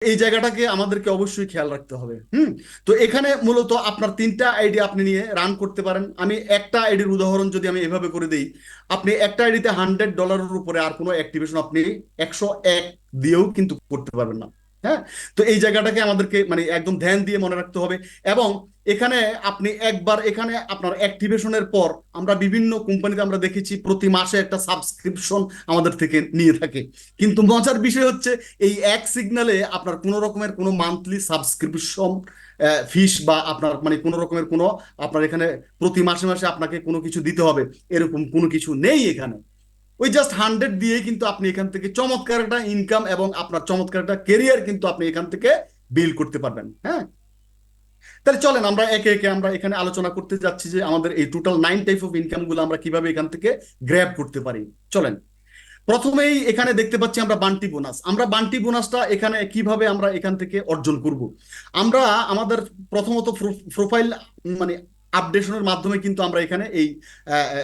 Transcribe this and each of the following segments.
এই জায়গাটাকে আমাদেরকে অবশ্যই খেয়াল রাখতে হবে। তো এখানে মূলত আপনার তিনটা আইডি আপনি নিয়ে রান করতে পারেন। আমি একটা আইডির উদাহরণ যদি আমি এভাবে করে দিই, আপনি একটা আইডিতে $100 উপরে আর কোনো অ্যাক্টিভেশন আপনি 101 দিয়েও কিন্তু করতে পারবেন না। হ্যাঁ, তো এই জায়গাটাকে আমাদেরকে মানে একদম ধ্যান দিয়ে মনে রাখতে হবে। এবং এখানে আপনি একবার এখানে আপনার অ্যাক্টিভেশনের পর আমরা বিভিন্ন কোম্পানিতে আমরা দেখেছি প্রতি মাসে একটা সাবস্ক্রিপশন আমাদের থেকে নিয়ে থাকে। কিন্তু মজার বিষয় হচ্ছে এই এক সিগন্যালে আপনার কোনো রকমের কোনো মান্থলি সাবস্ক্রিপশন ফিস বা আপনার মানে কোনো রকমের কোনো আপনার এখানে প্রতি মাসে মাসে আপনাকে কোনো কিছু দিতে হবে এরকম কোনো কিছু নেই এখানে। ওই জাস্ট 100 দিয়ে কিন্তু আপনি এখান থেকে চমৎকার একটা ইনকাম এবং আপনার চমৎকার একটা কেরিয়ার কিন্তু আপনি এখান থেকে বিল্ড করতে পারবেন। হ্যাঁ, তাহলে চলেন আমরা একে একে আমরা এখানে আলোচনা করতে যাচ্ছি যে আমাদের এই টোটাল 9 টাইপ অফ ইনকাম গুলো আমরা কিভাবে এখান থেকে গ্র্যাব করতে পারি। চলেন, প্রথমেই এখানে দেখতে পাচ্ছি আমরা বান্টি বোনাস। আমরা বান্টি বোনাসটা এখানে কিভাবে আমরা এখান থেকে অর্জন করব। আমরা আমাদের প্রথমত প্রোফাইল মানে আপডেশনের মাধ্যমে কিন্তু আমরা এখানে এই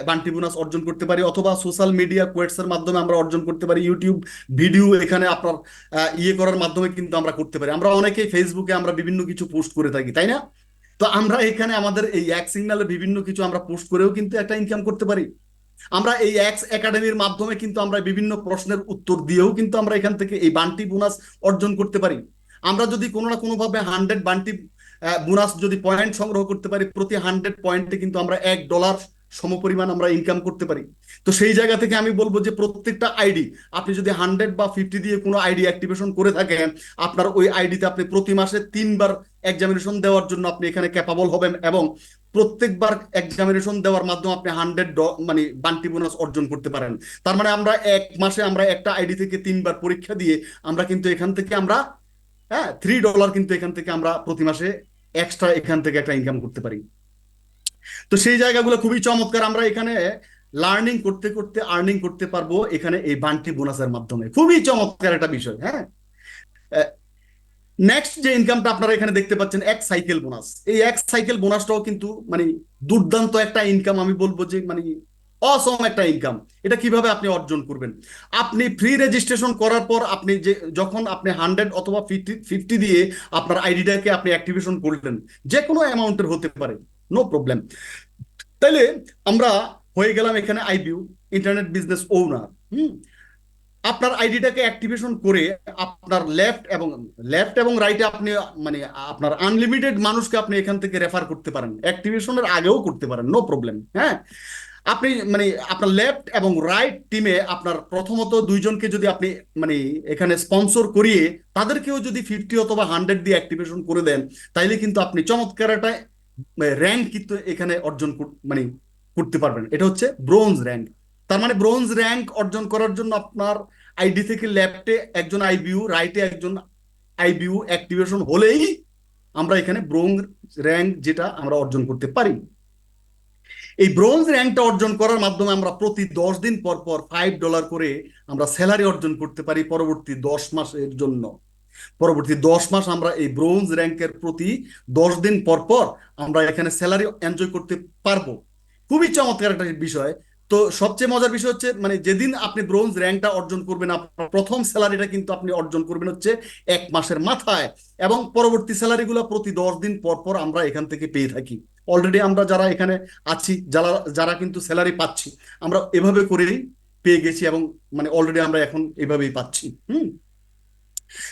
বান্টি বোনাস অর্জন করতে পারি, অথবা সোশ্যাল মিডিয়া কোয়েটস এর মাধ্যমে আমরা অর্জন করতে পারি, ইউটিউব ভিডিও এখানে আপনার ইয়ে করার মাধ্যমে কিন্তু আমরা করতে পারি। আমরা অনেকেই ফেসবুকে আমরা বিভিন্ন কিছু পোস্ট করে থাকি, তাই না? তো আমরা এখানে আমাদের এই এক সিগনালে বিভিন্ন কিছু আমরা পোস্ট করেও কিন্তু একটা ইনকাম করতে পারি। আমরা এই এক্স একাডেমির মাধ্যমে কিন্তু আমরা বিভিন্ন প্রশ্নের উত্তর দিয়েও কিন্তু আমরা এখান থেকে এই বান্টি বোনাস অর্জন করতে পারি। আমরা যদি কোনো না কোনোভাবে 100 বান্টি বোনাস যদি পয়েন্ট সংগ্রহ করতে পারি, প্রতি 100 পয়েন্টে কিন্তু আমরা $1 সমপরিমাণ আমরা ইনকাম করতে পারি। তো সেই জায়গা থেকে আমি বলবো যে প্রত্যেকটা আইডি আপনি যদি 100 বা 50 দিয়ে কোনো আইডি অ্যাক্টিভেশন করে থাকেন, আপনার ওই আইডিতে আপনি প্রতি মাসে 3 বার এক্সামিনেশন দেওয়ার জন্য আপনি এখানে ক্যাপাবল হবেন। এবং প্রত্যেকবার এক্সামিনেশন দেওয়ার মাধ্যমে আপনি 100 মানে বান্টি বোনাস অর্জন করতে পারেন। তার মানে আমরা এক মাসে আমরা একটা আইডি থেকে 3 বার পরীক্ষা দিয়ে আমরা কিন্তু এখান থেকে আমরা হ্যাঁ $3 কিন্তু এখান থেকে আমরা প্রতি মাসে এক্সট্রা এখান থেকে একটা ইনকাম করতে পারি। তো সেই জায়গাগুলো খুবই চমৎকার। আমরা এখানে লার্নিং করতে করতে আর্নিং করতে পারবো এখানে এই বান্টি বোনাসের মাধ্যমে। খুবই চমৎকার একটা বিষয়। হ্যাঁ, নেক্সট যে ইনকামটা আপনারা এখানে দেখতে পাচ্ছেন এক সাইকেল বোনাস। এই এক সাইকেল বোনাসটাও কিন্তু মানে দুর্দান্ত একটা ইনকাম। আমি বলবো যে মানে অসম একটা ইনকাম। এটা কিভাবে আপনি অর্জন করবেন? আপনি ফ্রি রেজিস্ট্রেশন করার পর আপনি যে যখন আপনি 100 অথবা 50 দিয়ে আপনার আইডিটাকে আপনি অ্যাক্টিভেশন করলেন, যে কোনো অ্যামাউন্টের হতে পারে, নো প্রবলেম। তাইলে আমরা হয়ে গেলাম এখানে আইবিউ, ইন্টারনেট বিজনেস ওনার। হুম, আপনার আইডিটাকে অ্যাক্টিভেশন করে আপনার লেফট এবং রাইটে আপনি মানে আপনার আনলিমিটেড মানুষকে আপনি এখান থেকে রেফার করতে পারেন, অ্যাক্টিভেশনের আগেও করতে পারেন, নো প্রবলেম। হ্যাঁ, আপনি মানে আপনার লেফট এবং রাইট টিমে আপনার প্রথমত দুইজনকে যদি আপনি মানে এখানে স্পন্সর করিয়ে তাদেরকেও যদি 50 অথবা 100 দিয়ে অ্যাক্টিভেশন করে দেন, তাইলে কিন্তু আপনি চমৎকার একটা র্যাঙ্ক কিন্তু এখানে অর্জন মানে করতে পারবেন। এটা হচ্ছে ব্রোঞ্জ র্যাঙ্ক। তার মানে ব্রোঞ্জ র্যাঙ্ক অর্জন করার জন্য আপনার আইডি থেকে লেফটে একজন আইবিউ, রাইটে একজন আইবিউ অ্যাক্টিভেশন হলেই আমরা এখানে ব্রোঞ্জ র্যাঙ্ক যেটা আমরা অর্জন করতে পারি। এই ব্রোঞ্জ র্যাঙ্কটা অর্জন করার মাধ্যমে আমরা প্রতি 10 দিন পর পর $5 করে আমরা স্যালারি অর্জন করতে পারি পরবর্তী 10 মাসের জন্য। পরবর্তী 10 মাস আমরা এই ব্রোঞ্জ র্যাঙ্কের প্রতি 10 দিন পর পর আমরা এখানে স্যালারি এনজয় করতে পারবো। খুবই চমৎকার একটা বিষয়। তো সবচেয়ে মজার বিষয় হচ্ছে মানে যেদিন আপনি ব্রোঞ্জ র্যাঙ্কটা অর্জন করবেন, আপনার প্রথম স্যালারিটা কিন্তু আপনি অর্জন করবেন হচ্ছে 1 মাসের মাথায়। এবং পরবর্তী স্যালারিগুলো প্রতি 10 দিন পর পর আমরা এখান থেকে পেয়ে থাকি। অলরেডি আমরা যারা এখানে আছি, যারা যারা কিন্তু স্যালারি পাচ্ছি, আমরা এভাবে করেই পেয়ে গেছি এবং মানে অলরেডি আমরা এখন এভাবেই পাচ্ছি।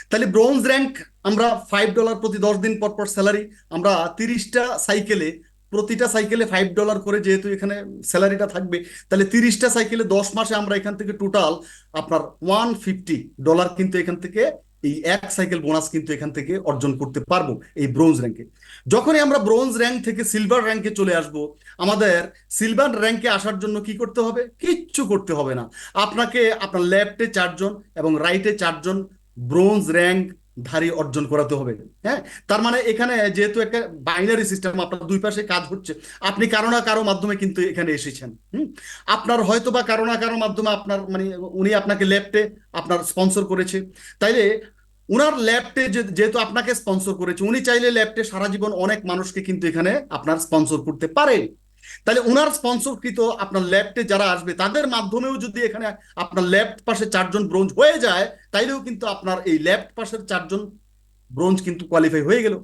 তাহলে ব্রোঞ্জ র্যাঙ্ক আমরা $5 প্রতি 10 দিন পর পর স্যালারি। আমরা 30টা সাইকেলে, প্রতিটা সাইকেলে $5 করে যেহেতু এখানে স্যালারিটা থাকবে, তাহলে 30টা সাইকেলে 10 মাসে আমরা এখান থেকে টোটাল আপনার $150 কিন্তু এখান থেকে এই এক সাইকেল বোনাস কিন্তু এখান থেকে অর্জন করতে পারবো এই ব্রোঞ্জ র্যাঙ্কে। যখনই আমরা ব্রোঞ্জ র্যাঙ্ক থেকে সিলভার র্যাঙ্কে চলে আসব, আমাদের সিলভার র্যাঙ্কে আসার জন্য কি করতে হবে? কিচ্ছু করতে হবে না। আপনাকে আপনার লেফটে 4 জন এবং রাইটে 4 জন ব্রোঞ্জ র্যাঙ্ক ধারী অর্জন করাতে হবে। হ্যাঁ, তার মানে এখানে যেহেতু একটা বাইনারি সিস্টেম, আপনার দুই পাশে কাজ হচ্ছে। আপনি কারো না কারো মাধ্যমে কিন্তু এখানে এসেছেন। আপনার হয়তো বা কারো না কারো মাধ্যমে আপনার মানে উনি আপনাকে লেফটে আপনার স্পন্সর করেছে। তাইলে উনার ল্যাপটে যেহেতু আপনাকে স্পন্সর করেছে, উনি চাইলে ল্যাপটে সারা জীবন অনেক মানুষকে কিন্তু এখানে আপনার স্পন্সর করতে পারে। তাহলে উনার স্পন্সরকৃত আপনার লেফটে যারা আসবে তাদের মাধ্যমেও যদি এখানে আপনার লেফট পাশে 4 জন ব্রোঞ্জ হয়ে যায়, তাইলেও কিন্তু আপনার এই লেফট পাশের 4 জন ব্রোঞ্জ কিন্তু কোয়ালিফাই হয়ে গেল।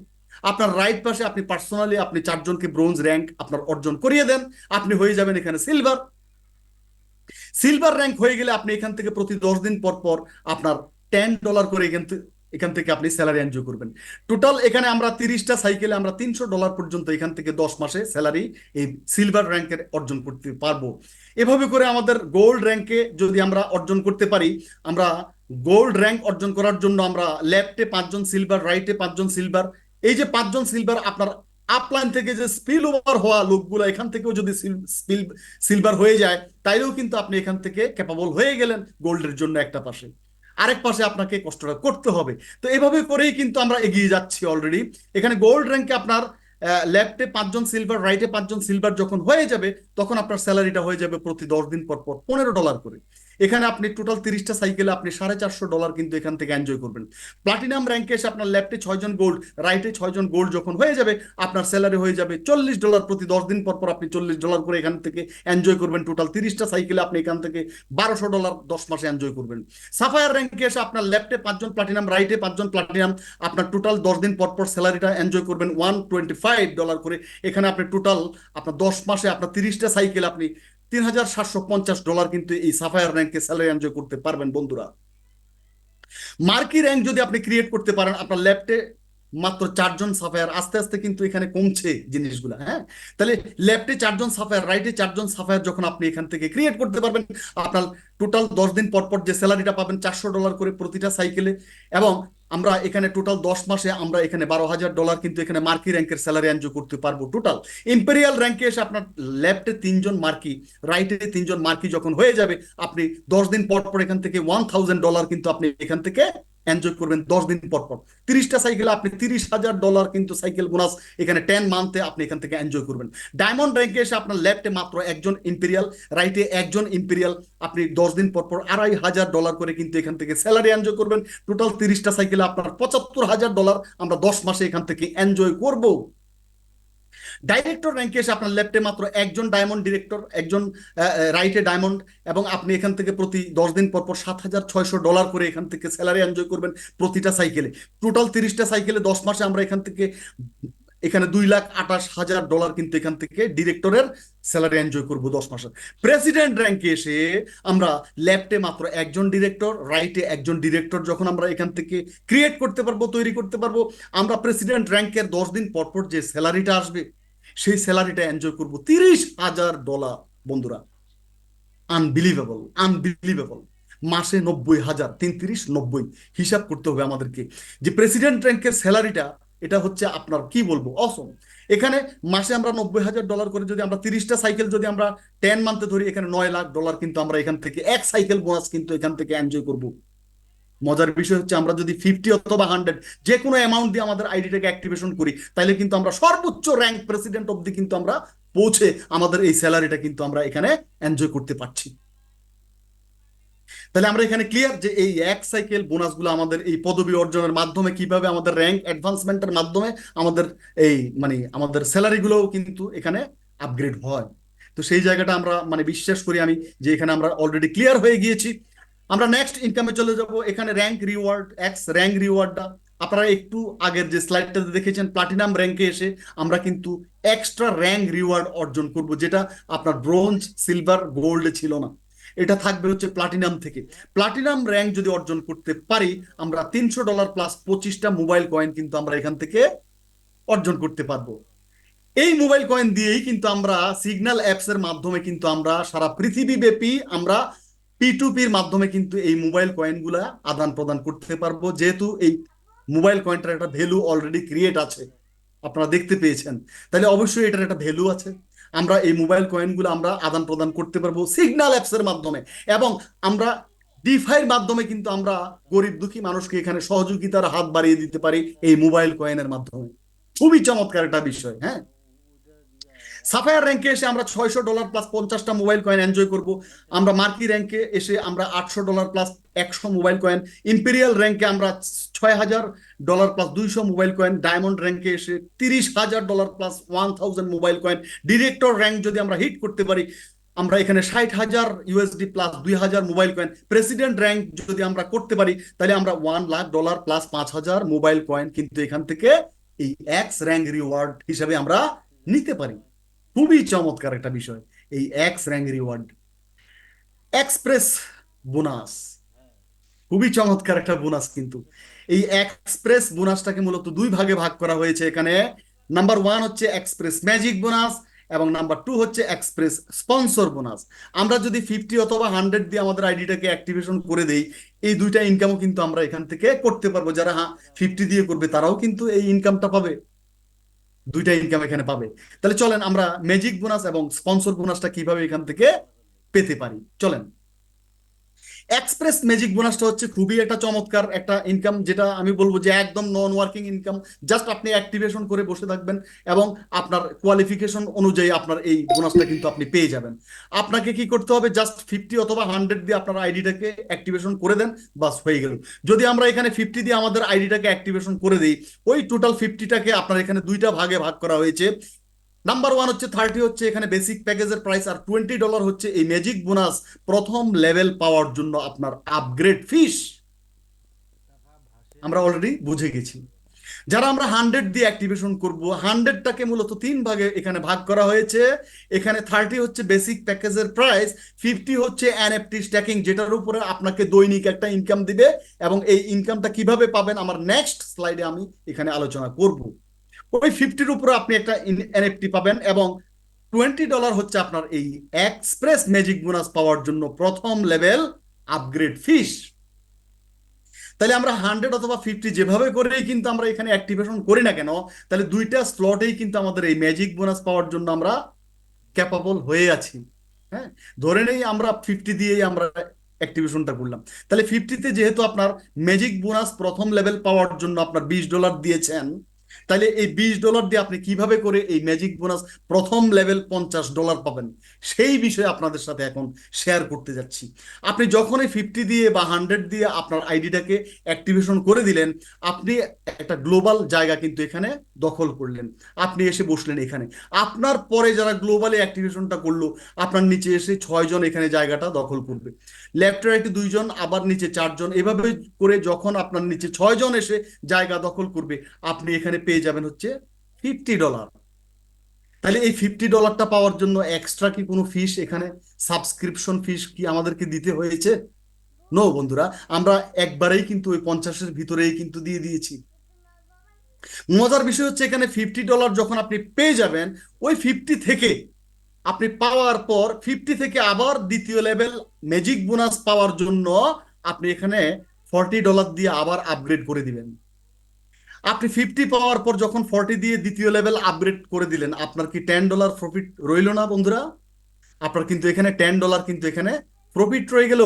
আপনার রাইট পাশে আপনি পার্সোনালি আপনি 4জনকে ব্রোঞ্জ র্যাঙ্ক আপনার অর্জন করিয়ে দেন, আপনি হয়ে যাবেন এখানে সিলভার। সিলভার র্যাঙ্ক হয়ে গেলে আপনি এখান থেকে প্রতি 10 দিন পর পর আপনার $10 করে এখান থেকে আপনি স্যালারি এনজয় করবেন। টোটাল এখানে আমরা 30টা সাইকেলে আমরা $300 পর্যন্ত এখান থেকে 10 মাসে স্যালারি এই সিলভার র্যাঙ্কের অর্জন করতে পারবো। এভাবে করে আমাদের গোল্ড র্যাঙ্কে যদি আমরা অর্জন করতে পারি, আমরা গোল্ড র্যাঙ্ক অর্জন করার জন্য আমরা লেফটে 5জন সিলভার, রাইটে 5জন সিলভার, এই যে 5জন সিলভার আপনার আপলাইন থেকে যে স্পিল ওভার হওয়া লোকগুলো এখান থেকেও যদি সিলভার হয়ে যায়, তাইলেও কিন্তু আপনি এখান থেকে ক্যাপাবল হয়ে গেলেন গোল্ডের জন্য একটা পাশে। আরেক পাশে আপনাকে কষ্টটা করতে হবে। তো এইভাবে করেই কিন্তু আমরা এগিয়ে যাচ্ছি অলরেডি। এখানে গোল্ড র্যাঙ্কে আপনার লেফটে 5জন সিলভার, রাইটে 5জন সিলভার যখন হয়ে যাবে, তখন আপনার স্যালারিটা হয়ে যাবে প্রতি 10 দিন পর পর $15 করে। এখানে আপনি টোটাল 30টা সাইকেলে আপনি $450 কিন্তু এখান থেকে এনজয় করবেন। প্লাটিনাম র্যাঙ্কে এসে আপনার লেফটে 6জন গোল্ড, রাইটে 6জন গোল্ড যখন হয়ে যাবে, আপনার স্যালারি হয়ে যাবে $40। প্রতি 10 দিন পর পর আপনি $40 করে এখান থেকে এনজয় করবেন। টোটাল 30টা সাইকেলে আপনি এখান থেকে $1200 10 মাসে এনজয় করবেন। সাফায়ার র্যাঙ্কে এসে আপনার লেফটে 5জন প্লাটিনাম, রাইটে 5জন প্লাটিনাম, আপনার টোটাল 10 দিন পর পর স্যালারিটা এনজয় করবেন $125 করে। এখানে আপনি টোটাল আপনার 10 মাসে আপনার 30টা সাইকেল আপনি $3750 কিন্তু এই সাফায়ার র্যাঙ্কে স্যালারি এনজয় করতে পারবেন বন্ধুরা। মার্কি র্যাঙ্ক যদি আপনি ক্রিয়েট করতে পারেন, আপনার লেফটে মাত্র 4জন সাফায়ার, আস্তে আস্তে কিন্তু এখানে কমছে জিনিসগুলো, হ্যাঁ। তাহলে লেফটে 4জন সাফায়ার, রাইটে 4জন সাফায়ার যখন আপনি এখান থেকে ক্রিয়েট করতে পারবেন, আপনার টোটাল 10 দিন পর পর যে স্যালারিটা পাবেন $400 করে প্রতিটা সাইকেলে। এবং আমরা এখানে টোটাল 10 মাসে আমরা এখানে $12,000 কিন্তু এখানে মার্কি র্যাঙ্কের স্যালারি এনজয় করতে পারবো টোটাল। ইম্পেরিয়াল র্যাঙ্কে এসে আপনার লেফটে 3জন মার্কি, রাইটে 3জন মার্কি যখন হয়ে যাবে, আপনি 10 দিন পর পর এখান থেকে $1,000 কিন্তু আপনি এখান থেকে এনজয় করবেন 10 দিন পর পর। 30টা সাইকেলে আপনি $30,000 কিন্তু সাইকেল বোনাস এখানে 10 মান্থে আপনি এখান থেকে এনজয় করবেন। ডায়মন্ড র্যাঙ্কে এসে আপনার লেফটে মাত্র 1জন ইম্পেরিয়াল, রাইটে 1জন ইম্পেরিয়াল, আপনি 10 দিন পর পর $2,500 করে কিন্তু এখান থেকে স্যালারি এনজয় করবেন। টোটাল 30টা সাইকেলে আপনার $75,000 আমরা 10 মাসে এখান থেকে এনজয় করব। ডাইরেক্টর র্যাঙ্কে এসে আপনার লেফটে মাত্র 1জন ডায়মন্ড ডিরেক্টর, 1জন রাইটে ডায়মন্ড, এবং আপনি এখান থেকে প্রতি 10 দিন পর পর $7,600 করে এখান থেকে স্যালারি এনজয় করবেন প্রতিটা সাইকেলে। টোটাল 30টা সাইকেলে 10 মাসে আমরা এখান থেকে এখানে $2,28,000 কিন্তু এখান থেকে ডিরেক্টরের স্যালারি এনজয় করবো 10 মাসে। প্রেসিডেন্ট র্যাঙ্কে এসে আমরা লেফটে মাত্র 1জন ডিরেক্টর, রাইটে 1জন ডিরেক্টর যখন আমরা এখান থেকে ক্রিয়েট করতে পারবো, তৈরি করতে পারবো, আমরা প্রেসিডেন্ট র্যাঙ্কের 10 দিন পর পর যে স্যালারিটা আসবে, সেই স্যালারিটা এনজয় করবো $30,000 বন্ধুরা। Unbelievable, unbelievable. মাসে 90,000, 33 90 হিসাব করতে হবে আমাদেরকে। যে প্রেসিডেন্ট র্যাঙ্কের স্যালারিটা, এটা হচ্ছে আপনার কি বলবো, অসম। এখানে মাসে আমরা $90,000 করে যদি আমরা 30টা সাইকেল যদি আমরা 10 মান্থে ধরি, এখানে $9 লাখ কিন্তু আমরা এখান থেকে এক সাইকেল বোনাস কিন্তু এখান থেকে এনজয় করব। মজার বিষয় হচ্ছে আমরা যদি 50 অথবা 100 যে কোনো অ্যামাউন্ট দিয়ে আমাদের আইডিটাকে অ্যাক্টিভেশন করি, তাহলে কিন্তু আমরা সর্বোচ্চ র্যাঙ্ক প্রেসিডেন্ট অবধি কিন্তু আমরা পৌঁছে আমাদের এই স্যালারিটা কিন্তু আমরা এখানে এনজয় করতে পারছি। তাহলে আমরা এখানে ক্লিয়ার যে এই এক সাইকেল বোনাসগুলো আমাদের এই পদবি অর্জনের মাধ্যমে কিভাবে আমাদের র্যাঙ্ক অ্যাডভান্সমেন্টের মাধ্যমে আমাদের এই আমাদের স্যালারিগুলোও কিন্তু এখানে আপগ্রেড হয়। তো সেই জায়গাটা আমরা বিশ্বাস করি আমি যে এখানে আমরা অলরেডি ক্লিয়ার হয়ে গিয়েছি। আমরা নেক্সট ইনকামে চলে যাব। এখানে র্যাঙ্ক রিওয়ার্ড, এক্স র্যাঙ্ক রিওয়ার্ডটা আপনারা একটু আগের যে স্লাইডটাতে দেখেছেন, প্লাটিনাম র্যাঙ্কে এসে আমরা কিন্তু এক্সট্রা র্যাঙ্ক রিওয়ার্ড অর্জন করব, যেটা আপনার ব্রোঞ্জ, সিলভার, গোল্ডে ছিল না। এটা থাকবে হচ্ছে প্লাটিনাম থেকে। প্লাটিনাম র্যাঙ্ক যদি অর্জন করতে পারি, আমরা $300 প্লাস 25টা মোবাইল কয়েন কিন্তু আমরা এখান থেকে অর্জন করতে পারবো। এই মোবাইল কয়েন দিয়েই কিন্তু আমরা সিগন্যাল অ্যাপস এর মাধ্যমে কিন্তু আমরা সারা পৃথিবী ব্যাপী আমরা P2P-র মাধ্যমে কিন্তু এই মোবাইল কয়েনগুলা আদান প্রদান করতে পারবো। যেহেতু এই মোবাইল কয়েনটার একটা ভ্যালু অলরেডি ক্রিয়েট আছে, আপনারা দেখতে পেয়েছেন, তাহলে অবশ্যই এটার একটা ভ্যালু আছে। আমরা এই মোবাইল কয়েনগুলো আমরা আদান প্রদান করতে পারবো সিগন্যাল অ্যাপস এর মাধ্যমে, এবং আমরা ডিফাইর মাধ্যমে কিন্তু আমরা গরিব দুঃখী মানুষকে এখানে সহযোগিতার হাত বাড়িয়ে দিতে পারি এই মোবাইল কয়েনের মাধ্যমে। খুবই চমৎকার একটা বিষয়, হ্যাঁ। সাফায়ার র্যাঙ্কে এসে আমরা $600 প্লাস 50টা মোবাইল কয়েন এনজয় করব। আমরা মার্কি র্যাঙ্কে এসে আমরা $800 প্লাস 100 মোবাইল কয়েন। ইম্পেরিয়াল র্যাঙ্কে আমরা $6,000 প্লাস 200 মোবাইল কয়েন। ডায়মন্ড র্যাঙ্কে এসে $30,000 plus 1000 mobile coin. Director rank যদি আমরা হিট করতে পারি, আমরা এখানে 60,000 USD plus 2,000 mobile coin president rank যদি আমরা করতে পারি, তাহলে আমরা $1,00,000 প্লাস 5,000 মোবাইল কয়েন কিন্তু এখান থেকে এই এক্স র্যাঙ্ক রিওয়ার্ড হিসাবে আমরা নিতে পারি। খুবই চমৎকার একটা বিষয় এই x rank reward. Express bonus খুবই চমৎকার একটা বোনাস কিন্তু। এই এক্সপ্রেস বোনাসটাকে মূলত দুই ভাগে ভাগ করা হয়েছে এখানে। নাম্বার ওয়ান হচ্ছে এক্সপ্রেস ম্যাজিক বোনাস এবং নাম্বার টু হচ্ছে এক্সপ্রেস স্পন্সর বোনাস। আমরা যদি 50 অথবা 100 দিয়ে আমাদের আইডিটাকে অ্যাক্টিভেশন করে দেই, এই দুইটা ইনকামও কিন্তু আমরা এখান থেকে করতে পারবো। যারা 50 দিয়ে করবে তারাও কিন্তু এই ইনকামটা পাবে, দুইটা ইনকাম এখানে পাবে। তাহলে চলেন আমরা ম্যাজিক বোনাস এবং স্পন্সর বোনাসটা কিভাবে এখান থেকে পেতে পারি চলেন। এক্সপ্রেস ম্যাজিক বোনাসটা হচ্ছে খুবই একটা চমৎকার একটা ইনকাম, যেটা আমি বলবো যে একদম নন ওয়ার্কিং ইনকাম। জাস্ট আপনি অ্যাক্টিভেশন করে বসে থাকবেন এবং আপনার কোয়ালিফিকেশন অনুযায়ী আপনার এই বোনাসটা কিন্তু আপনি পেয়ে যাবেন। আপনাকে কি করতে হবে, জাস্ট 50 অথবা 100 দিয়ে আপনার আইডিটাকে অ্যাক্টিভেশন করে দেন, বাস হয়ে গেল। যদি আমরা এখানে 50 দিয়ে আমাদের আইডিটাকে অ্যাক্টিভেশন করে দিই, ওই টোটাল 50টাকে আপনার এখানে দুইটা ভাগে ভাগ করা হয়েছে। নাম্বার ওয়ান হচ্ছে 30 হচ্ছে এখানে বেসিক প্যাকেজের প্রাইস, আর $20 হচ্ছে এই ম্যাজিক বোনাস প্রথম লেভেল পাওয়ার জন্য আপনার আপগ্রেড ফিস। আমরা অলরেডি বুঝে গেছি। যারা আমরা 100 দিয়ে অ্যাক্টিভেশন করব, 100টাকে মূলত তিন ভাগে এখানে ভাগ করা হয়েছে। এখানে 30 হচ্ছে বেসিক প্যাকেজের প্রাইস, 50 হচ্ছে এনএফটি স্ট্যাকিং, যেটার উপরে আপনাকে দৈনিক একটা ইনকাম দিবে, এবং এই ইনকামটা কিভাবে পাবেন আমার নেক্সট স্লাইডে আমি এখানে আলোচনা করব। ওই 50-র উপরে আপনি একটা এনএফটি পাবেন, এবং $20 হচ্ছে আপনার এই এক্সপ্রেস ম্যাজিক বোনাস পাওয়ার জন্য প্রথম লেভেল আপগ্রেড ফিস। তাহলে আমরা 100 অথবা 50 যেভাবে করেই কিন্তু আমরা এখানে অ্যাক্টিভেশন করি না কেন, তাহলে দুইটা স্লটেই কিন্তু আমাদের এই ম্যাজিক বোনাস পাওয়ার জন্য আমরা ক্যাপাবল হয়ে আছি। হ্যাঁ, ধরে নেই আমরা 50 দিয়েই আমরা অ্যাক্টিভেশনটা করলাম, তাহলে 50-তে যেহেতু আপনার ম্যাজিক বোনাস প্রথম লেভেল পাওয়ার জন্য আপনার $20 দিয়েছেন, তাহলে এই $20 দিয়ে আপনি কিভাবে করে এই ম্যাজিক বোনাস প্রথম লেভেল $50 পাবেন, সেই বিষয়ে আপনাদের সাথে এখন শেয়ার করতে যাচ্ছি। আপনি যখনই 50 দিয়ে বা 100 দিয়ে আপনার আইডিটাকে অ্যাক্টিভেশন করে দিলেন, আপনি একটা গ্লোবাল জায়গা কিন্তু এখানে দখল করলেন। আপনি এসে বসলেন এখানে, আপনার পরে যারা গ্লোবালি অ্যাক্টিভেশনটা করলো, আপনার নিচে এসে 6 জন এখানে জায়গাটা দখল করবে, লেফট রাইটে 2 জন, আবার নিচে 4 জন, এভাবে করে যখন আপনার নিচে 6 জন এসে জায়গা দখল করবে, আপনি এখানে পেয়ে যাবেন হচ্ছে $50। তাহলে এই $50টা পাওয়ার জন্য এক্সট্রা কি কোনো ফিস এখানে, সাবস্ক্রিপশন ফিস কি আমাদেরকে দিতে হয়েছে? নো বন্ধুরা, আমরা একবারেই কিন্তু ওই 50-এর ভিতরেই কিন্তু দিয়ে দিয়েছি। মজার বিষয় হচ্ছে এখানে $50 যখন আপনি পেয়ে যাবেন, ওই 50 থেকে আপনি পাওয়ার পর 50 থেকে আবার দ্বিতীয় লেভেল ম্যাজিক বোনাস পাওয়ার জন্য আপনি এখানে $40 দিয়ে আবার আপগ্রেড করে দিবেন। আপনি 50 পাওয়ার পর যখন 40 দিয়ে দ্বিতীয় লেভেল আপগ্রেড করে দিলেন, আপনার কি $10 প্রফিট রইল না বন্ধুরা? আপনার কিন্তু এখানে $10 কিন্তু এখানে প্রফিট রয়ে গেল।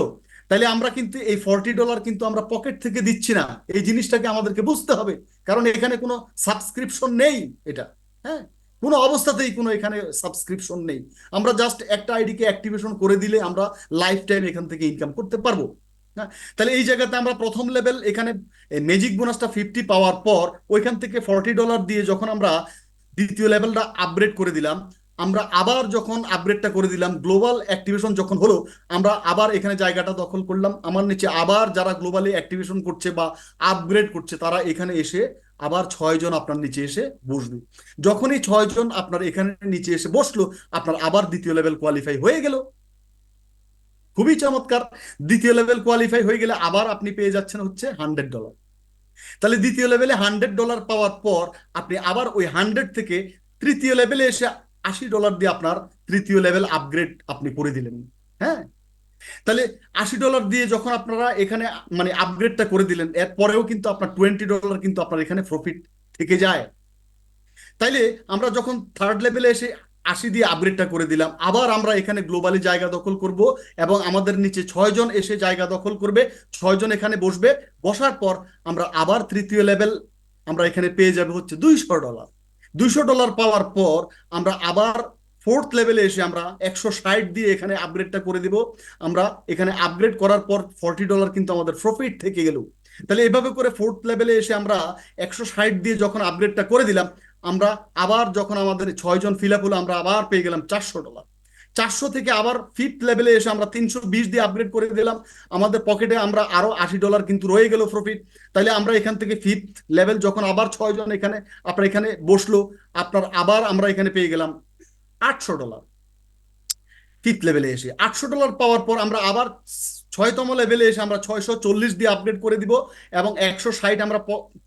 তাহলে আমরা কিন্তু এই $40 কিন্তু আমরা পকেট থেকে দিচ্ছি না, এই জিনিসটাকে আমাদেরকে বুঝতে হবে, কারণ এখানে কোনো সাবস্ক্রিপশন নেই। এটা, হ্যাঁ, কোনো অবস্থাতেই কোনো এখানে সাবস্ক্রিপশন নেই। আমরা জাস্ট একটা আইডিকে অ্যাক্টিভেশন করে দিলে আমরা লাইফ টাইম এখান থেকে ইনকাম করতে পারবো। হ্যাঁ, তাহলে এই জায়গাতে আমরা প্রথম লেভেল এখানে ম্যাজিক বোনাসটা 50 পাওয়ার পর ওইখান থেকে $40 দিয়ে যখন আমরা দ্বিতীয় লেভেলটা আপগ্রেড করে দিলাম, আমরা আবার যখন আপগ্রেডটা করে দিলাম, গ্লোবাল অ্যাক্টিভেশন যখন হলো, আমরা আবার এখানে জায়গাটা দখল করলাম। আমার নিচে আবার যারা গ্লোবালি অ্যাক্টিভেশন করছে বা আপগ্রেড করছে, তারা এখানে এসে আবার 6 জন আপনার নিচে এসে বসবে। যখনই 6 জন আপনার এখানে নিচে এসে বসলো, আপনার আবার দ্বিতীয় লেভেল কোয়ালিফাই হয়ে গেল। খুবই চমৎকার। দ্বিতীয় লেভেল কোয়ালিফাই হয়ে গেলে আবার আপনি পেয়ে যাচ্ছেন হচ্ছে $100। তাহলে দ্বিতীয় লেভেলে $100 পাওয়ার পর আপনি আবার ওই 100 থেকে তৃতীয় লেভেলে এসে $80 দিয়ে আপনার তৃতীয় লেভেল আপগ্রেড আপনি করে দিলেন। হ্যাঁ, তাহলে $80 দিয়ে যখন আপনারা এখানে মানে আপগ্রেডটা করে দিলেন, এরপরেও কিন্তু আপনার $20 কিন্তু আপনার এখানে প্রফিট থেকে যায়। তাইলে আমরা যখন থার্ড লেভেলে এসে 80 দিয়ে আপগ্রেডটা করে দিলাম, আবার আমরা এখানে গ্লোবালি জায়গা দখল করব, এবং আমাদের নিচে 6 জন এসে জায়গা দখল করবে, 6 জন এখানে বসবে। বসার পর আমরা আবার তৃতীয় লেভেল আমরা এখানে পেয়ে যাবে হচ্ছে $200। $200 পাওয়ার পর আমরা আবার ফোর্থ লেভেলে এসে আমরা 160 দিয়ে এখানে আপগ্রেডটা করে দিব। আমরা এখানে আপগ্রেড করার পর $40 কিন্তু আমাদের প্রফিট থেকে গেল। তাহলে এভাবে করে ফোর্থ লেভেলে এসে আমরা 160 দিয়ে যখন আপগ্রেডটা করে দিলাম, আমরা আবার যখন আমাদের 6 জন ফিল আপ হলো, আমরা আবার পেয়ে গেলাম $400। 400 থেকে আবার ফিফথ লেভেলে এসে আমরা 320 দিয়ে আপগ্রেড করে দিলাম, আমাদের পকেটে আমরা আরো $80 কিন্তু রয়ে গেল প্রফিট। তাহলে আমরা এখান থেকে ফিফথ লেভেল যখন আবার 6 জন এখানে আপনার এখানে বসলো, আপনার আবার আমরা এখানে পেয়ে গেলাম $800। ফিফথ লেভেলে এসে $800 পাওয়ার পর আমরা আবার 6তম লেভেলে এসে আমরা 640 দিয়ে আপগ্রেড করে দিব, এবং 160 আমরা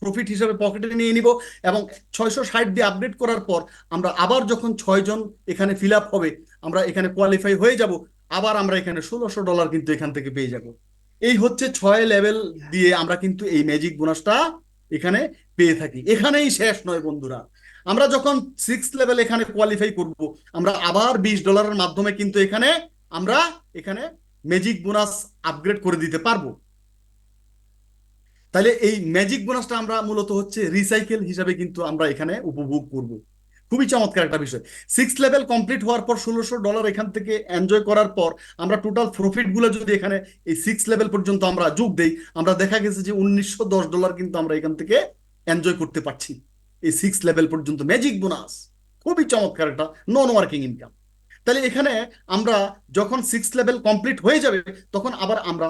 প্রফিট হিসেবে পকেটে নিয়ে নিব। এবং 660 দিয়ে আপগ্রেড করার পর আমরা আবার যখন 6 জন এখানে ফিল আপ হবে, আমরা এখানে কোয়ালিফাই হয়ে যাব, আবার আমরা এখানে $1600 কিন্তু এখান থেকে পেয়ে যাব। এই হচ্ছে 6 লেভেল দিয়ে আমরা কিন্তু এই ম্যাজিক বোনাসটা এখানে পেয়ে থাকি। এখানেই শেষ নয় বন্ধুরা, আমরা যখন 6th লেভেল এখানে কোয়ালিফাই করব, আমরা আবার $20 মাধ্যমে কিন্তু এখানে আমরা এখানে ম্যাজিক বোনাস আপগ্রেড করে দিতে পারবো। তাহলে এই ম্যাজিক বোনাসটা আমরা মূলত হচ্ছে রিসাইকেল হিসাবে কিন্তু আমরা এখানে উপভোগ করব। খুবই চমৎকার একটা বিষয়। 6th লেভেল কমপ্লিট হওয়ার পর $1600 এখান থেকে এনজয় করার পর আমরা টোটাল প্রফিট গুলো যদি এখানে এই 6th লেভেল পর্যন্ত আমরা যোগ দেই, আমরা দেখা গেছে যে $1910 কিন্তু আমরা এখান থেকে এনজয় করতে পারছি এই 6th লেভেল পর্যন্ত ম্যাজিক বোনাস। খুবই চমৎকার একটা নন ওয়ার্কিং ইনকাম। তাহলে এখানে আমরা যখন 6th লেভেল কমপ্লিট হয়ে যাবে, তখন আবার আমরা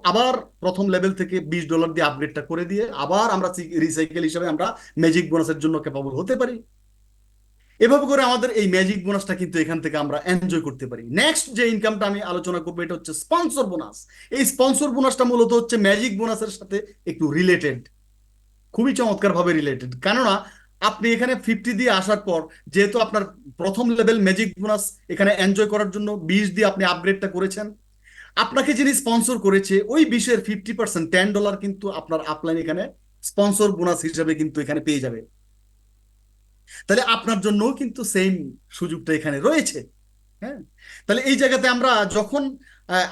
আবার প্রথম লেভেল থেকে $20 দিয়ে আপগ্রেডটা করে দিয়ে আবার আমরা রিসাইকেল হিসাবে আমরা ম্যাজিক বোনাসের জন্য ক্যাপাবল হতে পারি। এভাবে করে আমাদের এই ম্যাজিক বোনাসটা কিন্তু এখান থেকে আমরা এনজয় করতে পারি। নেক্সট যে ইনকামটা আমি আলোচনা করবো, এটা হচ্ছে স্পন্সর বোনাস। এই স্পন্সর বোনাসটা মূলত হচ্ছে ম্যাজিক বোনাসের সাথে একটু রিলেটেড, খুবই চমৎকার ভাবে রিলেটেড। কেননা আপনি এখানে 50 দিয়ে আসার পর, যেহেতু আপনার প্রথম লেভেল ম্যাজিক বোনাস এখানে এনজয় করার জন্য 20 দিয়ে আপনি আপগ্রেডটা করেছেন, আপনাকে যিনি স্পন্সর করেছে ওই 20-এর 50% $10 কিন্তু আপনার আপলাইন এখানে স্পন্সর বোনাস হিসেবে কিন্তু এখানে পেয়ে যাবে। তাহলে আপনার জন্যও কিন্তু সেম সুযোগটা এখানে রয়েছে। হ্যাঁ, তাহলে এই জায়গাতে আমরা যখন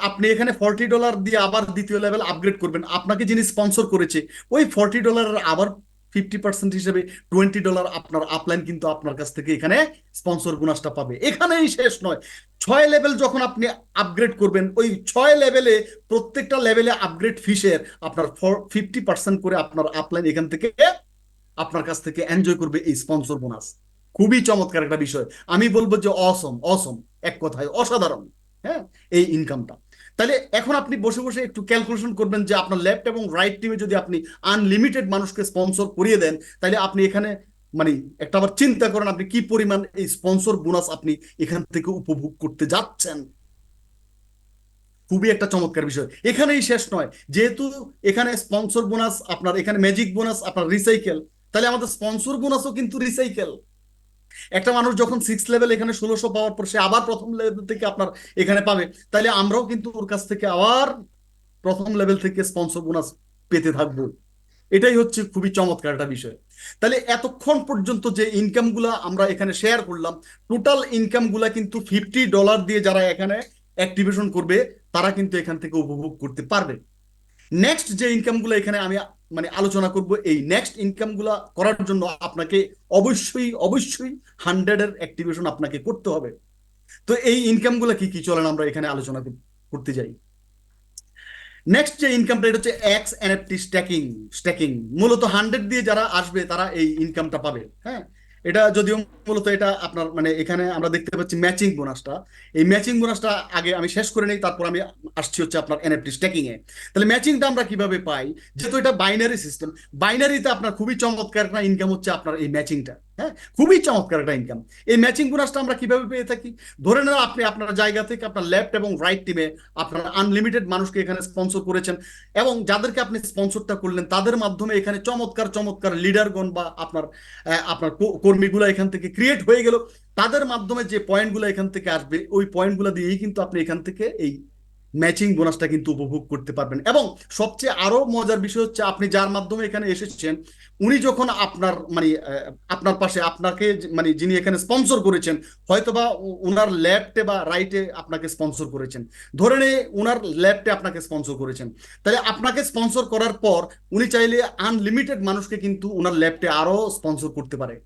আপনি এখানে $40 দিয়ে আবার দ্বিতীয় লেভেল আপগ্রেড করবেন, আপনাকে যিনি স্পন্সর করেছে ওই $40 আবার 50% হিসেবে $20 আপনার আপলাইন কিন্তু আপনার কাছ থেকে এখানে স্পন্সর বোনাসটা পাবে। এখানেই শেষ নয়, 6 লেভেল যখন আপনি আপগ্রেড করবেন, ওই 6 লেভেলে প্রত্যেকটা লেভেলে আপগ্রেড ফিসের আপনার 50% করে আপনার আপলাইন এখান থেকে আপনার কাছ থেকে এনজয় করবে এই স্পন্সর বোনাস। খুবই চমৎকার একটা বিষয়, আমি বলবো যে অসম অসম, এক কথায় অসাধারণ। হ্যাঁ, এই ইনকামটা। তাহলে এখন আপনি বসে বসে একটু ক্যালকুলেশন করবেন যে আপনার লেফট এবং রাইট টিমে যদি আপনি আনলিমিটেড মানুষকে স্পন্সর করিয়ে দেন, তাহলে আপনি এখানে মানে একটা আবার চিন্তা করেন আপনি কি পরিমাণ এই স্পন্সর বোনাস আপনি এখান থেকে উপভোগ করতে যাচ্ছেন। খুবই একটা চমৎকার বিষয়। এখানেই শেষ নয়, যেহেতু এখানে স্পন্সর বোনাস আপনার এখানে ম্যাজিক বোনাস আপনার রিসাইকেল, তাহলে আমাদের স্পন্সর বোনাসও কিন্তু রিসাইকেল। একটা মানুষ যখন 6th লেভেল এখানে 1600 পাওয়ার পর সে আবার প্রথম লেভেল থেকে আপনার এখানে পাবে, তাহলে আমরাও কিন্তু ওর কাছ থেকে আবার প্রথম লেভেল থেকে স্পন্সর বোনাস পেতে থাকবো। এটাই হচ্ছে খুবই চমৎকার একটা বিষয়। তাহলে এতক্ষণ পর্যন্ত যে ইনকাম গুলা আমরা এখানে শেয়ার করলাম, টোটাল ইনকাম গুলা কিন্তু $50 দিয়ে যারা এখানে অ্যাক্টিভেশন করবে তারা কিন্তু এখান থেকে উপভোগ করতে পারবে। নেক্সট যে ইনকাম গুলো এখানে আমি মানে আলোচনা করব, এই নেক্সট ইনকাম গুলা করার জন্য আপনাকে অবশ্যই অবশ্যই 100-এর অ্যাক্টিভেশন আপনাকে করতে হবে। তো এই ইনকাম গুলা কি কি চলেন আমরা এখানে আলোচনা করতে যাই। নেক্সট যে ইনকামটা এটা হচ্ছে এক্স এনএফটি স্ট্যাকিং। স্ট্যাকিং মূলত 100 দিয়ে যারা আসবে তারা এই ইনকামটা পাবে। হ্যাঁ, এটা যদিও মূলত এটা আপনার মানে এখানে আমরা দেখতে পাচ্ছি ম্যাচিং বোনাসটা। এই ম্যাচিং বোনাসটা আগে আমি শেষ করে নেই, তারপর আমি আসছি হচ্ছে আপনার এনএফটি স্ট্যাকিং এ। তাহলে ম্যাচিংটা আমরা কিভাবে পাই, যেহেতু এটা বাইনারি সিস্টেম, বাইনারিতে আপনার খুবই চমৎকার একটা ইনকাম হচ্ছে আপনার এই ম্যাচিংটা। হ্যাঁ, খুবই চমৎকার একটা ইনকাম। এই ম্যাচিং বোনাসটা আমরা কিভাবে পেয়ে থাকি, ধরে নেন আপনি আপনার জায়গা থেকে আপনার লেফট এবং রাইট টিমে আপনার আনলিমিটেড মানুষকে এখানে স্পন্সর করেছেন, এবং যাদেরকে আপনি স্পন্সরটা করলেন তাদের মাধ্যমে এখানে চমৎকার চমৎকার লিডারগণ বা আপনার আপনার কর্মীগুলো এখান থেকে ক্রিয়েট হয়ে গেল। তাদের মাধ্যমে যে পয়েন্টগুলো এখান থেকে আসবে ওই পয়েন্টগুলো দিয়েই কিন্তু আপনি এখান থেকে এই ম্যাচিং বোনাসটা কিন্তু উপভোগ করতে পারবেন। এবং সবচেয়ে আরো মজার বিষয় হচ্ছে আপনি যার মাধ্যমে এখানে এসেছেন উনি যখন আপনার মানে আপনার পাশে আপনাকে মানে যিনি এখানে স্পন্সর করেছেন, হয়তোবা ওনার লেফটে বা রাইটে আপনাকে স্পন্সর করেছেন, ধরে নিয়ে ওনার লেফটে আপনাকে স্পন্সর করেছেন, তাহলে আপনাকে স্পন্সর করার পর উনি চাইলে আনলিমিটেড মানুষকে কিন্তু ওনার লেফটে আরো স্পন্সর করতে পারে।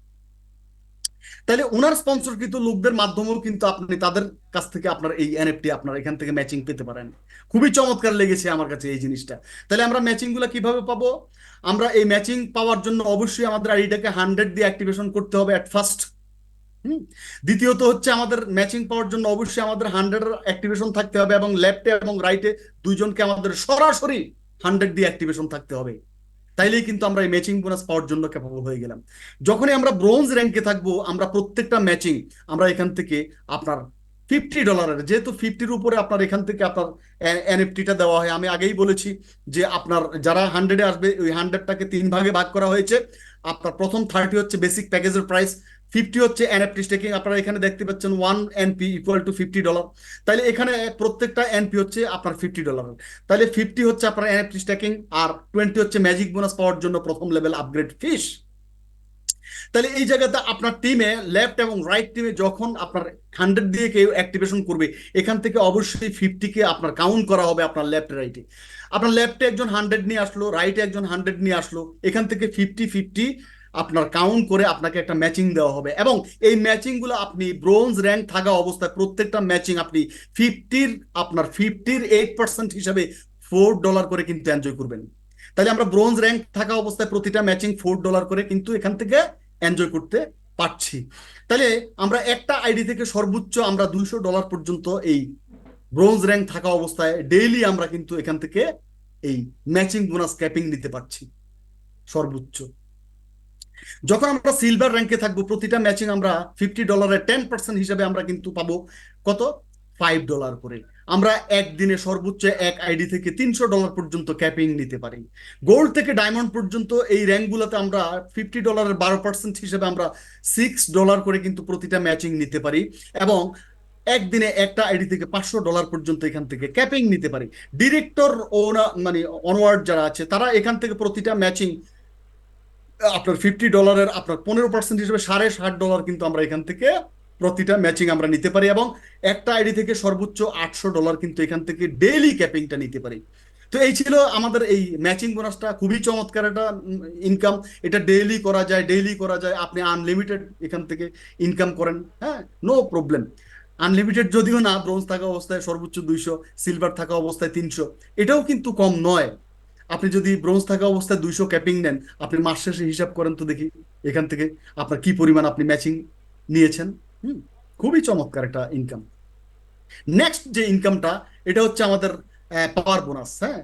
তাহলে ওনার স্পন্সরকৃত লোকদের মাধ্যমেও কিন্তু আপনি তাদের কাছ থেকে আপনার এই এনএফটি আপনার এখান থেকে ম্যাচিং পেতে পারেন। খুবই চমৎকার লেগেছে আমার কাছে এই জিনিসটা। তাহলে আমরা ম্যাচিং গুলা কিভাবে পাবো, আমরা এই ম্যাচিং পাওয়ার জন্য অবশ্যই আমাদের আইডিটাকে 100 দিয়ে অ্যাক্টিভেশন করতে হবে অ্যাট ফার্স্ট। হুম। দ্বিতীয়ত হচ্ছে আমাদের ম্যাচিং পাওয়ার জন্য অবশ্যই আমাদের 100 অ্যাক্টিভেশন থাকতে হবে, এবং লেফটে এবং রাইটে দুইজনকে আমাদের সরাসরি 100 দিয়ে অ্যাক্টিভেশন থাকতে হবে। তাইলেই কিন্তু আমরা এই ম্যাচিং বোনাস পাওয়ার জন্য ক্যাপাবল হয়ে গেলাম। যখনই আমরা ব্রোঞ্জ র্যাঙ্কে থাকবো, আমরা প্রত্যেকটা ম্যাচিং আমরা এখান থেকে আপনার $50, যেহেতু 50-র উপরে আপনার এখান থেকে আপনার এনএফটিটা দেওয়া হয়। আমি আগেই বলেছি যে আপনার যারা 100-এ আসবে ওই 100টাকে 3 ভাগে ভাগ করা হয়েছে। আপনার প্রথম 30 হচ্ছে বেসিক প্যাকেজের প্রাইস, 50 হচ্ছে এনএফটি স্টেকিং। আপনারা এখানে দেখতে পাচ্ছেন 1 NP = $50। তাহলে এখানে প্রত্যেকটা এনপি হচ্ছে আপনার $50। তাহলে 50 হচ্ছে আপনার এনএফটি স্ট্যাকিং, আর 20 হচ্ছে ম্যাজিক বোনাস পাওয়ার জন্য প্রথম লেভেল আপগ্রেড ফিস। তাহলে এই জায়গাতে আপনার টিমে লেফট এবং রাইট টিমে যখন আপনার 100 দিয়ে কেউ অ্যাক্টিভেশন করবে, এখান থেকে অবশ্যই 50-কে আপনার কাউন্ট করা হবে আপনার লেফট রাইটে। আপনার লেফটে একজন 100 নিয়ে আসলো, রাইটে একজন 100 নিয়ে আসলো, এখান থেকে 50-50 আপনার কাউন্ট করে আপনাকে একটা ম্যাচিং দেওয়া হবে। এবং এই ম্যাচিং গুলো আপনি ব্রোঞ্জ র্যাঙ্ক থাকা অবস্থায় প্রত্যেকটা ম্যাচিং আপনি 8% হিসাবে $4 করে কিন্তু এনজয় করবেন। তাহলে আমরা ব্রোঞ্জ র্যাঙ্ক থাকা অবস্থায় প্রতিটা ম্যাচিং $4 করে কিন্তু এখান থেকে এনজয় করতে পারছি। তাহলে আমরা একটা আইডি থেকে সর্বোচ্চ আমরা $200 পর্যন্ত এই ব্রোঞ্জ র্যাঙ্ক থাকা অবস্থায় ডেইলি আমরা কিন্তু এখান থেকে এই ম্যাচিং বোনাস ক্যাপিং নিতে পারছি সর্বোচ্চ। যখন আমরা সিলভার র্যাঙ্কে থাকবো, প্রতিটা ম্যাচিং আমরা $50-এর 10% হিসাবে আমরা কিন্তু পাবো কত, $5 করে। আমরা একদিনে সর্বোচ্চ এক আইডি থেকে $300 পর্যন্ত ক্যাপিং নিতে পারি। গোল্ড থেকে ডায়মন্ড পর্যন্ত এই র্যাঙ্কগুলোতে আমরা $50-এর 12% হিসেবে আমরা $6 করে কিন্তু প্রতিটা ম্যাচিং নিতে পারি। এবং একদিনে একটা আইডি থেকে $500 পর্যন্ত এখান থেকে ক্যাপিং নিতে পারি। ডিরেক্টর ওনার মানে অনওয়ার্ড যারা আছে তারা এখান থেকে প্রতিটা ম্যাচিং আপনার $50-এর আপনার 15% হিসেবে $60 কিন্তু আমরা এখান থেকে প্রতিটা ম্যাচিং আমরা নিতে পারি। এবং একটা আইডি থেকে সর্বোচ্চ $800 কিন্তু এখান থেকে ডেইলি ক্যাপিংটা নিতে পারি। তো এই ছিল আমাদের এই ম্যাচিং বোনাসটা, খুবই চমৎকার একটা ইনকাম। এটা ডেইলি করা যায়, ডেইলি করা যায়, আপনি আনলিমিটেড এখান থেকে ইনকাম করেন, হ্যাঁ, নো প্রবলেম। আনলিমিটেড যদিও না, ব্রোঞ্জ থাকা অবস্থায় সর্বোচ্চ 200, সিলভার থাকা অবস্থায় 300, এটাও কিন্তু কম নয়। আপনি যদি ব্রোঞ্জ থাকা অবস্থায় 200 ক্যাপিং নেন, আপনি মাস শেষে হিসাব করেন তো দেখি এখান থেকে আপনার কি পরিমাণ আপনি ম্যাচিং নিয়েছেন। হুম, খুবই চমৎকার একটা ইনকাম। নেক্সট যে ইনকামটা, এটা হচ্ছে আমাদের পাওয়ার বোনাস। হ্যাঁ,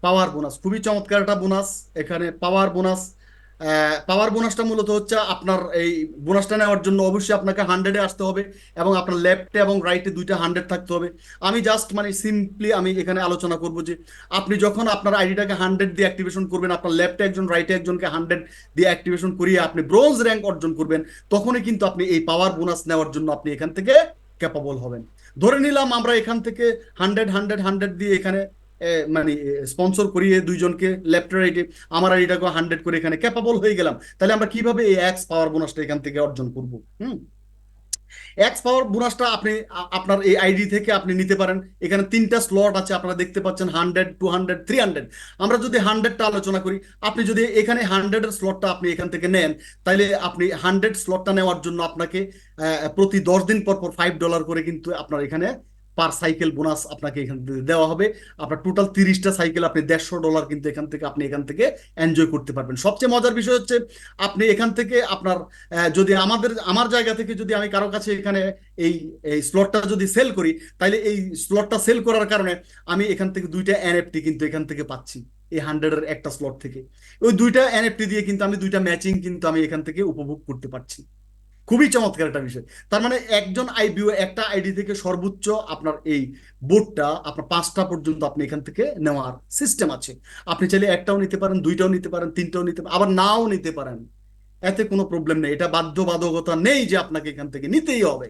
পাওয়ার বোনাস খুবই চমৎকার একটা বোনাস। এখানে পাওয়ার বোনাস, পাওয়ার বোনাসটা মূলত হচ্ছে আপনার এই বোনাসটা নেওয়ার জন্য অবশ্যই আপনাকে 100-এ আসতে হবে, এবং আপনার লেফটে এবং রাইটে দুইটা 100 থাকতে হবে। আমি জাস্ট মানে সিম্পলি আমি এখানে আলোচনা করব যে আপনি যখন আপনার আইডিটাকে 100 দিয়ে অ্যাক্টিভেশন করবেন, আপনার লেফটে একজন রাইটে একজনকে 100 দিয়ে অ্যাক্টিভেশন করিয়ে আপনি ব্রোঞ্জ র্যাঙ্ক অর্জন করবেন, তখনই কিন্তু আপনি এই পাওয়ার বোনাস নেওয়ার জন্য আপনি এখান থেকে ক্যাপাবল হবেন। ধরে নিলাম আমরা এখান থেকে 100 দিয়ে এখানে মানে স্পন্সর করিয়ে দুইজনকে লেফট রাইটে আমার আইডিটাকে 100 করে এখানে ক্যাপাবল হয়ে গেলাম। তাহলে আমরা কিভাবে এই এক্স পাওয়ার বোনাসটা এখান থেকে অর্জন করব? হুম, এক্স পাওয়ার বোনাসটা আপনি আপনার এই আইডি থেকে আপনি নিতে পারেন। এখানে 3টা স্লট আছে, আপনারা দেখতে পাচ্ছেন 100, 200, 300। আমরা যদি 100টা আলোচনা করি, আপনি যদি এখানে 100-এর স্লটটা আপনি এখান থেকে নেন, তাহলে আপনি 100 স্লটটা নেওয়ার জন্য আপনাকে প্রতি 10 দিন পর পর $5 করে কিন্তু আপনার এখানে পার সাইকেল বোনাস আপনাকে এখান থেকে দেওয়া হবে। আপনার টোটাল 30টা সাইকেল আপনি $150 কিন্তু এখান থেকে এনজয় করতে পারবেন। সবচেয়ে মজার বিষয় হচ্ছে আপনি এখান থেকে আপনার যদি আমার জায়গা থেকে যদি আমি কারো কাছে এখানে এই এই স্লটটা যদি সেল করি, তাহলে এই স্লটটা সেল করার কারণে আমি এখান থেকে দুইটা এনএফটি কিন্তু এখান থেকে পাচ্ছি এই 100-এর একটা স্লট থেকে। ওই দুইটা এনএফটি দিয়ে কিন্তু আমি দুইটা ম্যাচিং কিন্তু আমি এখান থেকে উপভোগ করতে পারছি। খুবই চমৎকার একটা বিষয়। তার মানে একজন আইবিও একটা আইডি থেকে সর্বোচ্চ আপনার এই বোর্ডটা আপনার 5টা পর্যন্ত আপনি এখান থেকে নেওয়ার সিস্টেম আছে। আপনি চাইলে একটাও নিতে পারেন, দুইটাও নিতে পারেন, তিনটাও নিতে পারেন, আবার নাও নিতে পারেন। এতে কোনো প্রবলেম নেই, এটা বাধ্যবাধকতা নেই যে আপনাকে এখান থেকে নিতেই হবে।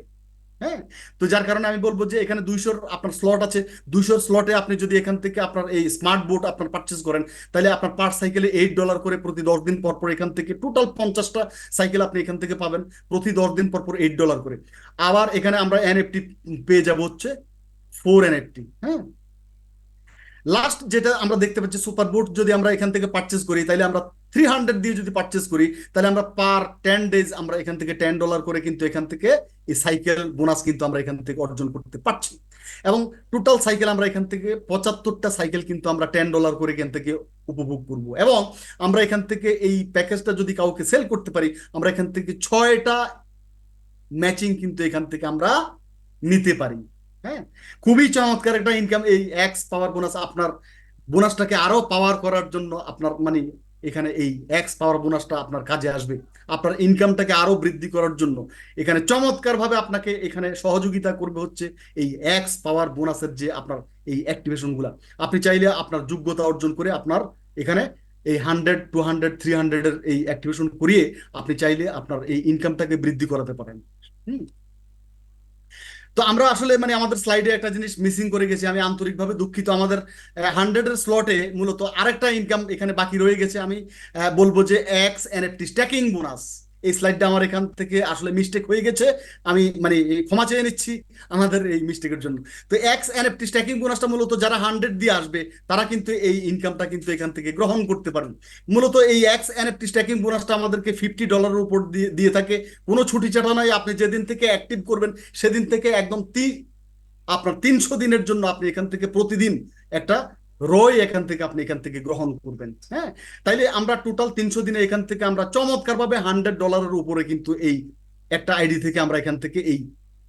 হ্যাঁ, তো যার কারণে আমি বলবো যে এখানে 200 আপনার স্লট আছে। 200 স্লটে আপনি যদি এখান থেকে আপনার এই স্মার্ট বোর্ড আপনার পারচেস করেন, তাহলে আপনার পার সাইকেলে $8 করে প্রতি 10 দিন পর পর এখান থেকে টোটাল 50টা সাইকেল আপনি এখান থেকে পাবেন প্রতি 10 দিন পর পর $8 করে। আবার এখানে আমরা এনএফটি পেয়ে যাব হচ্ছে 4 এনএফটি। হ্যাঁ, লাস্ট যেটা আমরা দেখতে পাচ্ছি সুপার বোট, যদি আমরা এখান থেকে পারচেস করি, তাহলে আমরা 300 দিয়ে যদি পারচেস করি, তাহলে আমরা পার 10 ডেজ আমরা এখান থেকে $10 করে কিন্তু এখান থেকে এই সাইকেল বোনাস কিন্তু আমরা এখান থেকে অর্জন করতে পারছি। এবং টোটাল সাইকেল আমরা এখান থেকে 75টা সাইকেল কিন্তু আমরা $10 করে এখান থেকে উপভোগ করব। এবং আমরা এখান থেকে এই প্যাকেজটা যদি কাউকে সেল করতে পারি, আমরা এখান থেকে 6টা ম্যাচিং কিন্তু এখান থেকে আমরা নিতে পারি। হ্যাঁ, খুবই চমৎকার একটা ইনকাম এই এক্স পাওয়ার বোনাস। আপনার বোনাসটাকে আরো পাওয়ার করার জন্য আপনার মানে এখানে এই এক্স পাওয়ার বোনাসটা আপনার কাজে আসবে, আপনার ইনকামটাকে আরো বৃদ্ধি করার জন্য এখানে চমৎকার ভাবে আপনাকে এখানে সহযোগিতা করবে হচ্ছে এই এক্স পাওয়ার বোনাসের যে আপনার এই অ্যাক্টিভেশন গুলা। আপনি চাইলে আপনার যোগ্যতা অর্জন করে আপনার এখানে এই 100 200 300 এর এই অ্যাক্টিভেশন করিয়ে আপনি চাইলে আপনার এই ইনকামটাকে বৃদ্ধি করাতে পারেন। হুম। তো আমরা আসলে মানে আমাদের স্লাইডে একটা জিনিস মিসিং করে গেছি, আমি আন্তরিকভাবে দুঃখিত। আমাদের 100-এর স্লটে মূলত আরেকটা ইনকাম এখানে বাকি রয়ে গেছে। আমি বলবো যে এক্স এনএফটি স্ট্যাকিং বোনাস, এই স্লাইডটা আমার এখান থেকে আসলে মিস্টেক হয়ে গেছে। আমি মানে ক্ষমা চেয়ে নিচ্ছি আমাদের এই মিস্টেকের জন্য। তো এক্স এনএফটি স্ট্যাকিং বোনাসটা মূলত যারা 100 দিয়ে আসবে তারা কিন্তু এই ইনকামটা কিন্তু এখান থেকে গ্রহণ করতে পারেন। মূলত এই এক্স এনএফটি স্ট্যাকিং বোনাসটা আমাদেরকে $50 উপর দিয়ে দিয়ে থাকে। কোনো ছুটি ছাটা নয়, আপনি যেদিন থেকে অ্যাক্টিভ করবেন সেদিন থেকে একদম আপনার 300 দিনের জন্য আপনি এখান থেকে প্রতিদিন একটা রয় এখান থেকে আপনি এখান থেকে গ্রহণ করবেন। হ্যাঁ, তাইলে আমরা টোটাল 300 দিনে এখান থেকে আমরা চমৎকার ভাবে $100 উপরে কিন্তু এই একটা আইডি থেকে আমরা এখান থেকে এই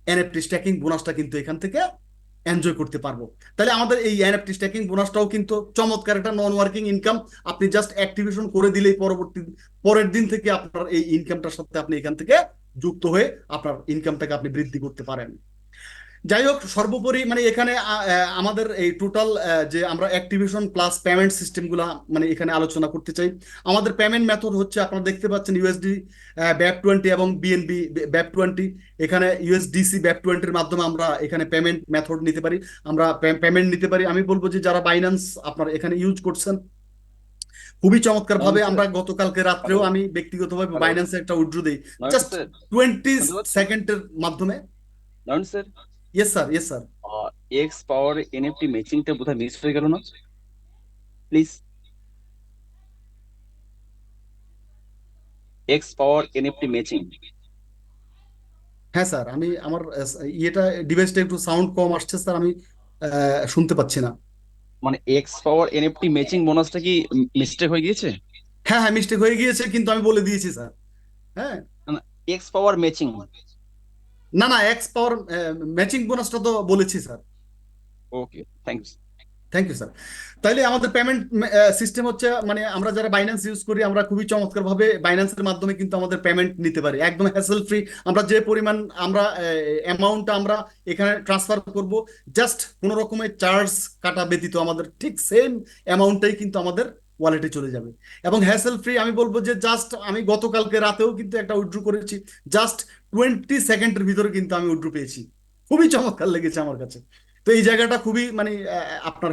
এনএফটি স্ট্যাকিং বোনাসটা কিন্তু এখান থেকে এনজয় করতে পারবো। তাহলে আমাদের এই এনএফটি স্ট্যাকিং বোনাসটাও কিন্তু চমৎকার একটা নন ওয়ার্কিং ইনকাম। আপনি জাস্ট অ্যাক্টিভেশন করে দিলেই পরের দিন থেকে আপনার এই ইনকামটার সাথে আপনি এখান থেকে যুক্ত হয়ে আপনার ইনকামটাকে আপনি বৃদ্ধি করতে পারেন। যাই হোক, সর্বোপরি মানে এখানে আমাদের এই টোটাল যে আমরা অ্যাক্টিভেশন প্লাস পেমেন্ট সিস্টেমগুলা মানে এখানে আলোচনা করতে চাই। আমাদের পেমেন্ট মেথড হচ্ছে আপনারা দেখতে পাচ্ছেন ইউএসডি BAP20 এবং বিএনবি BAP20। এখানে ইউএসডিসি BAP20-র মাধ্যমে আমরা এখানে পেমেন্ট মেথড নিতে পারি, আমরা পেমেন্ট নিতে পারি। আমি বলবো যে যারা বাইন্যান্স আপনার এখানে ইউজ করছেন খুবই চমৎকার নয়ন ভাবে, স্যার। আমরা গতকালকে রাত্রেও হ্যালো। আমি ব্যক্তিগতভাবে হ্যালো। বাইন্যান্সে একটা উইথড্র দিই নয়ন জাস্ট স্যার, 20 শুনতে পাচ্ছেন? সেকেন্ডের মাধ্যমে। Nayan sir, yes sir, yes sir. X power NFT ম্যাচিংটা বোধহয় মিস হয়ে গেল না? Please, x power NFT matching. হ্যাঁ স্যার, আমি আমার ইয়েটা ডিভাইসটা একটু সাউন্ড কম আসছে স্যার, আমি শুনতে পাচ্ছি না। মানে এক্স পাওয়ার এনএফটি ম্যাচিং বোনাসটা কি মিস্টেক হয়ে গিয়েছে? হ্যাঁ হ্যাঁ, মিস্টেক হয়ে গিয়েছে কিন্তু আমি বলে দিয়েছি স্যার। হ্যাঁ, না, এক্স পাওয়ার ম্যাচিং। না না, এক্স পাওয়ার ম্যাচিং বোনাসটা তো বলেছি sir. Okay, thank you. Thank you sir. তাইলে আমাদের পেমেন্ট সিস্টেম হচ্ছে মানে আমরা যারা বাইন্যান্স ইউজ করি আমরা খুবই চমৎকার ভাবে বাইন্যান্সের মাধ্যমে কিন্তু আমাদের পেমেন্ট নিতে পারি একদম হ্যাসেল ফ্রি। আমরা যে পরিমাণ আমরা অ্যামাউন্টটা আমরা এখানে ট্রান্সফার করব, জাস্ট কোনো রকমের চার্জ কাটা ব্যতীত আমাদের ঠিক সেম অ্যামাউন্টটাই কিন্তু আমাদের ওয়ালেটে চলে যাবে এবং হ্যাসেল ফ্রি। আমি বলবো যে জাস্ট আমি গতকালকে রাতেও কিন্তু একটা উইথড্র করেছি, জাস্ট 20 সেকেন্ডের ভিতরে কিন্তু আমি উইথড্র পেয়েছি। খুবই চমৎকার লেগেছে আমার কাছে। তো এই জায়গাটা খুবই মানে আপনার